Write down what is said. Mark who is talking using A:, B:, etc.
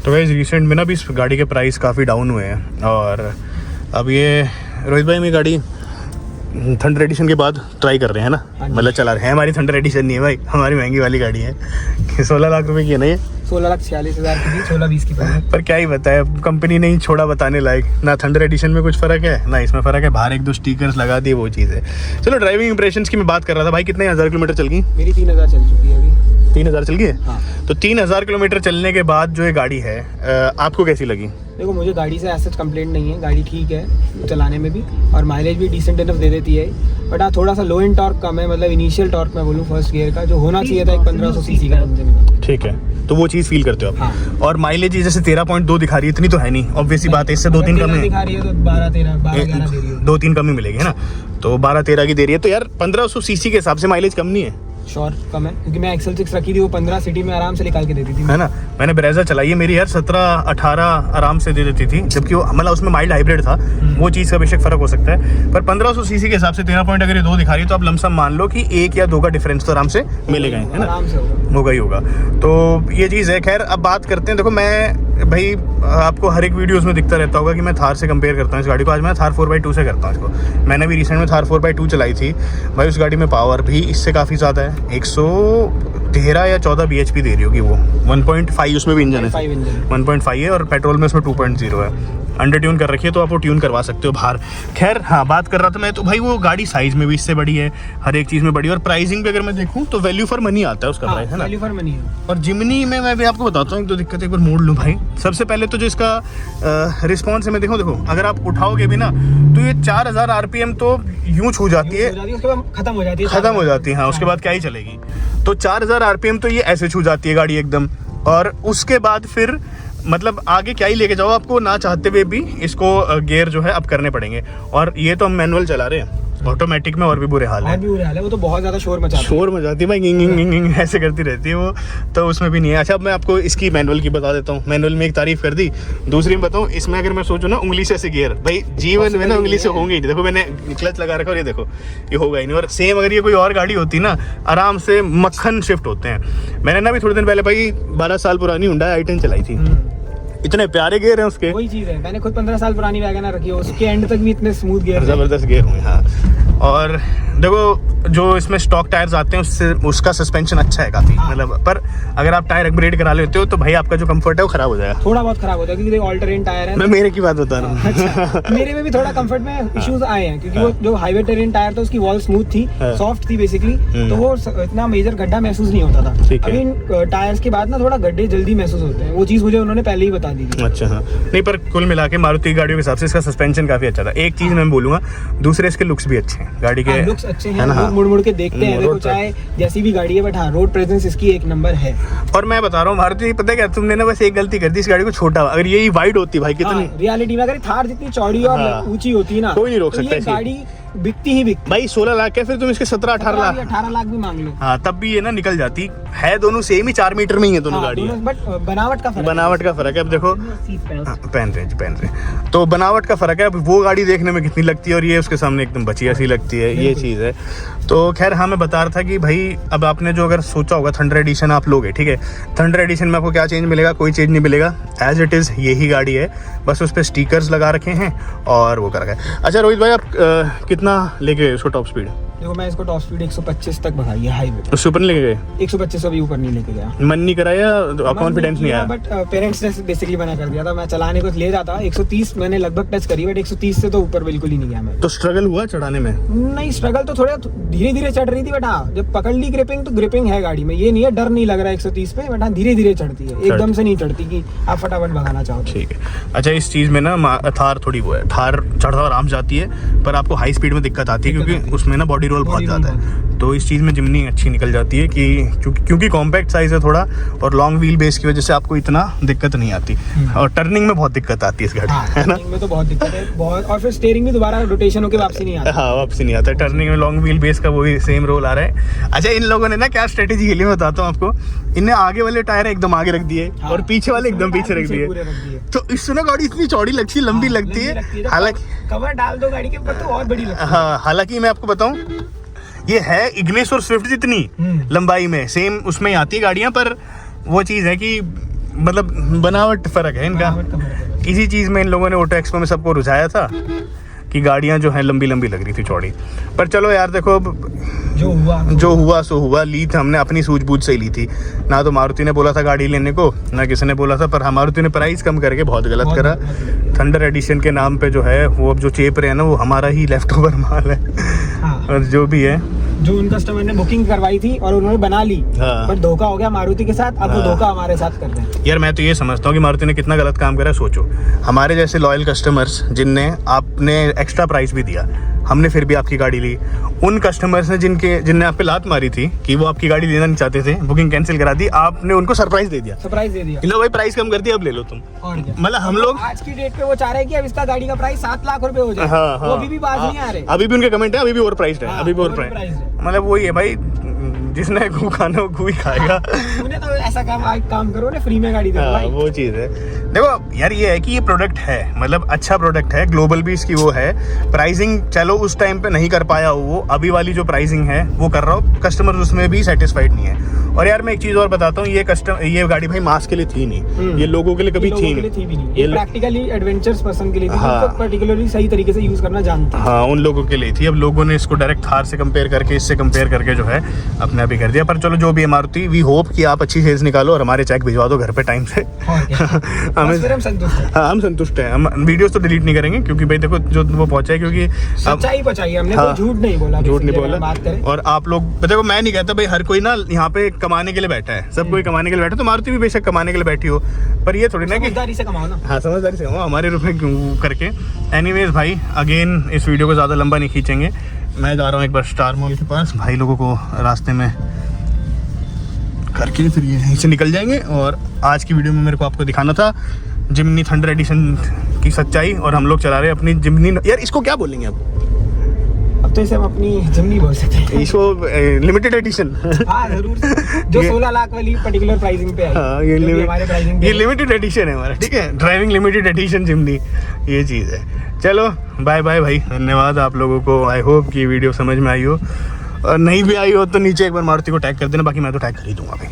A: तो guys recent में ना भी इस गाड़ी के प्राइस काफ़ी डाउन हुए हैं और अब ये रोहित भाई मेरी गाड़ी थंडर एडिशन के बाद ट्राई कर रहे हैं ना, मतलब चला रहे हैं। हमारी थंडर एडिशन नहीं है भाई, हमारी महंगी वाली गाड़ी है 16 लाख रुपए की है ना ये,
B: 16,46,000 की थी, 16-20 की
A: पर क्या ही बताए, कंपनी नहीं छोड़ा बताने लायक। ना थंडर एडिशन में कुछ फ़र्क है ना इसमें फ़र्क है, बाहर एक दो स्टिकर्स लगा दिए वो चीज़ है। चलो ड्राइविंग इंप्रेशंस की मैं बात कर रहा था भाई, कितने हज़ार किलोमीटर चल गई?
B: मेरी 3,000 चल चुकी है अभी।
A: 3,000 चल गई है?
B: हाँ।
A: तो 3,000 किलोमीटर चलने के बाद जो ये गाड़ी है आपको कैसी लगी?
B: देखो मुझे गाड़ी से ऐसा कंप्लेंट नहीं है, गाड़ी ठीक है चलाने में भी और माइलेज भी डिसेंट इनफ दे देती है। बट हाँ थोड़ा सा लो एंड टॉर्क कम है, मतलब इनिशियल टॉर्क मैं बोलूँ फर्स्ट गियर का जो होना चाहिए था एक 1500 सीसी का इंजन का।
A: ठीक है, तो वो चीज़ फील करते हो आप।
B: हाँ।
A: और माइलेज जैसे 13.2 दिखा रही है, इतनी तो है नहीं, ऑब्वियस सी बात है, इससे 2-3 कम है,
B: दिखा रही है तो 12-13 दे रही है,
A: 2-3 कम ही मिलेगी है ना, तो 12-13 की दे रही है, तो यार 1500 सीसी के हिसाब से माइलेज कम नहीं है।
B: श्योर कम है, क्योंकि मैं एक्सेल 6 रखी थी, वो 15 सिटी में आराम से निकाल के देती थी,
A: है ना। मैंने ब्रेजा चलाई है, मेरी यार 17-18 आराम से दे देती थी, जबकि वो मतलब उसमें माइल्ड हाइब्रिड था, वो चीज़ का बेशक फ़र्क हो सकता है, पर 1500 सीसी के हिसाब से 13 पॉइंट अगर ये 2 दिखा रही है तो आप लमसम मान लो कि 1 या 2 का डिफरेंस तो आराम से मिलेगा, है ना,
B: आराम से
A: होगा ही होगा। तो ये चीज़ है। खैर अब बात करते हैं, देखो मैं भाई आपको हर एक वीडियोस में दिखता रहता होगा कि मैं थार से कंपेयर करता हूँ इस गाड़ी को, आज मैं थार 4x2 से करता हूँ इसको। मैंने भी रिसेंट में थार 4x2 चलाई थी भाई, उस गाड़ी में पावर भी इससे काफ़ी ज़्यादा है, 113 या 14 bhp दे रही होगी वो, 1.5 उसमें भी इंजन है, 1.5 है और पेट्रोल में उसमें 2.0 है, अंडर ट्यून कर रखी है, तो आप वो ट्यून करवा सकते हो बाहर। खैर हाँ, बात कर रहा था मैं तो भाई वो गाड़ी साइज़ में भी इससे बड़ी है, हर एक चीज़ में बड़ी है, और प्राइसिंग भी अगर मैं देखूँ तो वैल्यू फॉर मनी आता है उसका प्राइस, है ना,
B: वैल्यू फॉर मनी है।
A: और जिमनी में मैं भी आपको बताता हूँ एक दो दिक्कत, एक बार मोड़ लूँ भाई। सबसे पहले तो जो इसका रिस्पॉन्स है, मैं देखो अगर आप उठाओगे भी ना तो ये 4000 RPM तो यूं छू जाती है,
B: उसके बाद खत्म हो जाती है,
A: हाँ, उसके बाद क्या ही चलेगी। तो 4000 RPM तो ये ऐसे छू जाती है गाड़ी एकदम, और उसके बाद फिर मतलब आगे क्या ही लेके जाओ, आपको ना चाहते हुए भी इसको गियर जो है अब करने पड़ेंगे। और ये तो हम मैनुअल चला रहे हैं, ऑटोमेटिक में और भी बुरे हाल है,
B: वो तो बहुत ज़्यादा शोर मचाती
A: है भाई, गिंग ऐसे करती रहती है वो, तो उसमें भी नहीं है। अच्छा अब मैं आपको इसकी मैनुअल की बता देता हूँ, मैनुअल में एक तारीफ कर दी, दूसरी में बताऊँ, इसमें अगर मैं सोचूं ना उंगली से ऐसे गियर, भाई जीवन में ना उंगली से होंगे ही नहीं। देखो मैंने क्लच लगा रखा और ये देखो ये होगा ही नहीं, और सेम अगर ये कोई और गाड़ी होती ना आराम से मक्खन शिफ्ट होते हैं। मैंने ना भी थोड़े दिन पहले भाई 12 साल पुरानी Hyundai i10 चलाई थी, इतने प्यारे गियर हैं उसके,
B: वही चीज़ है, मैंने खुद 15 साल पुरानी वैगनर रखी है, उसके एंड तक भी इतने स्मूथ गियर,
A: जबरदस्त गियर हुए। हाँ, और देखो जो इसमें स्टॉक टायर्स आते हैं उससे उसका सस्पेंशन अच्छा है काफ़ी, मतलब पर अगर आप टायर अपग्रेड करा लेते हो तो भाई आपका जो कंफर्ट है वो खराब हो जाएगा,
B: थोड़ा बहुत खराब हो जाएगा, क्योंकि ऑल टेरेन टायर है।
A: मैं मेरे की बात बता रहा हूँ।
B: अच्छा, मेरे में भी थोड़ा कंफर्ट में इश्यूज आए हैं, क्योंकि वो जो हाईवे टेरेन टायर था उसकी वॉल स्मूथ थी, सॉफ्ट थी बेसिकली, तो वो इतना मेजर गड्ढा महसूस नहीं होता था। अभी इन टायर्स के बाद ना थोड़ा गड्ढे जल्दी महसूस होते हैं, वो चीज़ मुझे उन्होंने पहले ही बता दी थी।
A: अच्छा हाँ, नहीं पर कुल मिला के मारुति गाड़ियों के हिसाब से इसका सस्पेंशन काफ़ी अच्छा था। एक चीज़ मैं बोलूँगा, दूसरे इसके लुक्स भी अच्छे हैं, गाड़ी के
B: लुक्स अच्छे हैं, मुड़ मुड़ के देखते हैं, देखो चाहे जैसी भी गाड़ी है, बट हाँ रोड प्रेजेंस इसकी एक नंबर है।
A: और मैं बता रहा हूँ मारुति, पता है क्या, तुमने ना बस एक गलती कर दी, इस गाड़ी को छोटा, अगर यही वाइड होती भाई कितनी
B: रियलिटी में, अगर थार जितनी चौड़ी और ऊंची होती ना,
A: कोई नहीं रोक सकता,
B: गाड़ी बिकती ही बिकती
A: भाई। 16 लाख है, फिर तुम इसके 17-18
B: लाख भी मांग लो,
A: हाँ तब भी ये ना निकल जाती है। दोनों सेम ही 4 मीटर में ही है दोनों गाड़ी,
B: बट बनावट का
A: फर्क है। अब देखो पहन रहे तो बनावट का फर्क है। अब वो गाड़ी देखने में कितनी लगती है और ये उसके सामने एकदम बची ऐसी लगती है, ये चीज़ है। तो खैर हाँ, मैं बता रहा था कि भाई अब आपने जो अगर सोचा होगा थंडर एडिशन आप लोगे, ठीक है, थंडर एडिशन में आपको क्या चेंज मिलेगा? कोई चेंज नहीं मिलेगा, एज इट इज़ यही गाड़ी है, बस उस पर स्टिकर्स लगा रखे हैं और वो कर रखा है। अच्छा रोहित भाई, आप कितना लेके गए उसको टॉप स्पीड?
B: देखो मैं इसको टॉप स्पीड 125 तक बढ़ाई है हाईवे,
A: उससे ऊपर नहीं लेके गए?
B: 125 से भी ऊपर नहीं लेके गया,
A: मन नहीं कराया, कॉन्फिडेंस नहीं आया,
B: बट पेरेंट्स ने बेसिकली मना कर दिया था। मैं चलाने को ले जाता 130 मैंने लगभग टच करी, बट 130 से तो ऊपर बिल्कुल ही नहीं गया मैं।
A: तो स्ट्रगल हुआ चढ़ाने में?
B: नहीं, स्ट्रगल तो थोड़ा धीरे धीरे चढ़ रही थी, बट हाँ जब पकड़ ली ग्रिपिंग तो ग्रिपिंग है गाड़ी में, ये नहीं है डर नहीं लग रहा है 130 पे, बट हाँ धीरे धीरे चढ़ती है, एकदम से नहीं चढ़ती कि आप फटाफट भगाना चाहो।
A: ठीक है। अच्छा इस चीज़ में ना थार थोड़ी वो है, थार चढ़ता आराम जाती है, पर आपको हाई स्पीड में दिक्कत आती है, क्योंकि उसमें ना बॉडी रोल बहुत ज़्यादा है। तो इस चीज़ में जिमनी अच्छी निकल जाती है कि क्योंकि कॉम्पैक्ट साइज़ है थोड़ा, और लॉन्ग व्हील बेस की वजह से आपको इतना दिक्कत नहीं आती, और टर्निंग में बहुत दिक्कत आती है इस गाड़ी, है ना,
B: में तो बहुत दिक्कत है बहुत, और फिर स्टीयरिंग भी दोबारा रोटेशन होकर वापसी नहीं आता।
A: हाँ वापसी नहीं आता, टर्निंग में लॉन्ग व्हील बेस का वही सेम रोल आ रहा है। अच्छा इन लोगों ने ना क्या स्ट्रेटेजी खेली, मैं बताता हूँ आपको, इनने आगे वाले टायर एकदम आगे रख दिए और पीछे वाले एकदम पीछे रख दिए, तो इससे ना गाड़ी इतनी चौड़ी लगती है, लंबी लगती है। हालांकि
B: कवर डाल दो गाड़ी के ऊपर तो और बड़ी लगती है।
A: हाँ, हालांकि मैं आपको बताऊं, ये है इग्निस और स्विफ्ट जितनी लंबाई में, सेम उसमें ही आती है गाड़ियां, पर वो चीज़ है कि मतलब बनावट फर्क है इनका।
B: बनावट का फर्क है।
A: इसी चीज़ में इन लोगों ने ऑटो एक्सपो में सबको रुझाया था कि गाड़ियाँ जो हैं लंबी लंबी लग रही थी, चौड़ी। पर चलो यार देखो, अब जो हुआ सो हुआ। ली थी हमने अपनी सूझबूझ से ही ली थी, ना तो मारुति ने बोला था गाड़ी लेने को, ना किसी ने बोला था। पर मारुति ने प्राइस कम करके बहुत गलत करा। थंडर एडिशन के नाम पे जो है वो अब जो चेप रहे हैं ना, वो हमारा ही लेफ्ट ओवर माल है।
B: हाँ।
A: और जो भी है,
B: जो उन कस्टमर ने बुकिंग करवाई थी और उन्होंने बना ली,
A: हाँ।
B: पर धोखा हो गया मारुति के साथ। अब वो धोखा हमारे साथ कर रहे हैं।
A: यार मैं तो ये समझता हूँ कि मारुति ने कितना गलत काम करा है। सोचो, हमारे जैसे लॉयल कस्टमर्स जिनने आपने एक्स्ट्रा प्राइस भी दिया, हमने फिर भी आपकी गाड़ी ली। उन कस्टमर्स ने जिनने आप पे लात मारी थी कि वो आपकी गाड़ी लेना नहीं चाहते थे, बुकिंग कैंसिल करा दी, आपने उनको सरप्राइज दे दिया। लो भाई, प्राइस कम कर दिया, अब ले लो तुम।
B: और क्या?
A: मतलब हम लोग
B: आज की डेट पे वो चाह रहे हैं कि अब इसका गाड़ी का प्राइस 7 लाख रुपए हो जाए।
A: हाँ,
B: वो अभी भी बाज नहीं आ रहे।
A: अभी भी उनके कमेंट है, अभी भी ओवर प्राइस्ड है, अभी भी ओवर प्राइस। मतलब वही है भाई, जिसने घू खाना वो घू ही खाएगा।
B: उन्हें तो ऐसा काम करो ना, फ्री में गाड़ी दे भाई।
A: वो चीज़ है। देखो यार, ये है कि ये प्रोडक्ट है, मतलब अच्छा प्रोडक्ट है, ग्लोबल भी इसकी वो है। प्राइसिंग चलो उस टाइम पे नहीं कर पाया वो, अभी वाली जो प्राइसिंग है वो कर रहा हूँ, कस्टमर उसमें भी सेटिस्फाइड नहीं है। और यार मैं एक चीज़ और बताता हूँ, ये गाड़ी भाई मास के लिए थी नहीं, ये लोगों के लिए कभी थी नहीं।
B: ये प्रैक्टिकली एडवेंचर्स पर्सन के लिए थी, जो पर्टिकुलरली सही तरीके से यूज करना जानते हैं।
A: हाँ, उन लोगों के लिए थी। अब लोगों ने इसको डायरेक्ट थार से कंपेयर करके, इससे कंपेयर करके जो है अपने आप ही कर दिया। पर चलो जो भी है मारुति, वी होप कि आप अच्छी सेल्स निकालो और हमारे चेक भिजवा दो घर पे टाइम से।
B: हम संतुष्ट हैं।
A: हाँ, हम संतुष्ट हैं। हम वीडियोस तो डिलीट नहीं करेंगे, क्योंकि भाई देखो जो वो पहुंचा है, क्योंकि
B: सच्चाई पहुंचाई हमने, कोई झूठ नहीं बोला।
A: झूठ नहीं बोला। बात करें और आप लोग देखो, मैं नहीं कहता भाई हर कोई ना यहाँ पे कमाने के लिए बैठा है, सब कोई कमाने के लिए बैठा है, तो मारुति भी बेशक कमाने के लिए बैठी हो, पर ये थोड़ी ना कि
B: समझदारी से कमाओ ना।
A: हाँ, समझदारी से कमाओ, हमारे रुपए क्यों करके। एनीवेज भाई, अगेन इस वीडियो को ज़्यादा लंबा नहीं खींचेंगे। मैं जा रहा हूँ एक बार स्टार मॉल के पास, भाई लोगों को रास्ते में करके फिर ये यहीं से निकल जाएंगे। और आज की वीडियो में मेरे को आपको दिखाना था जिमनी थंडर एडिशन की सच्चाई, और हम लोग चला रहे हैं अपनी जिमनी। यार इसको क्या बोलेंगे अब
B: तो इसे हम अपनी जिमनी बोल सकते हैं,
A: इसको लिमिटेड एडिशन।
B: हाँ जरूर, जो 16 लाख वाली पर्टिकुलर प्राइसिंग पे आई।
A: हाँ, ये लिमिटेड एडिशन है हमारा, ठीक है, ड्राइविंग लिमिटेड एडिशन जिमनी, ये चीज़ है। चलो बाय बाय भाई, धन्यवाद आप लोगों को। आई होप कि वीडियो समझ में आई हो, और नहीं भी आई हो तो नीचे एक बार मारुति को टैग कर देना, बाकी मैं तो टैग कर ही दूंगा भाई।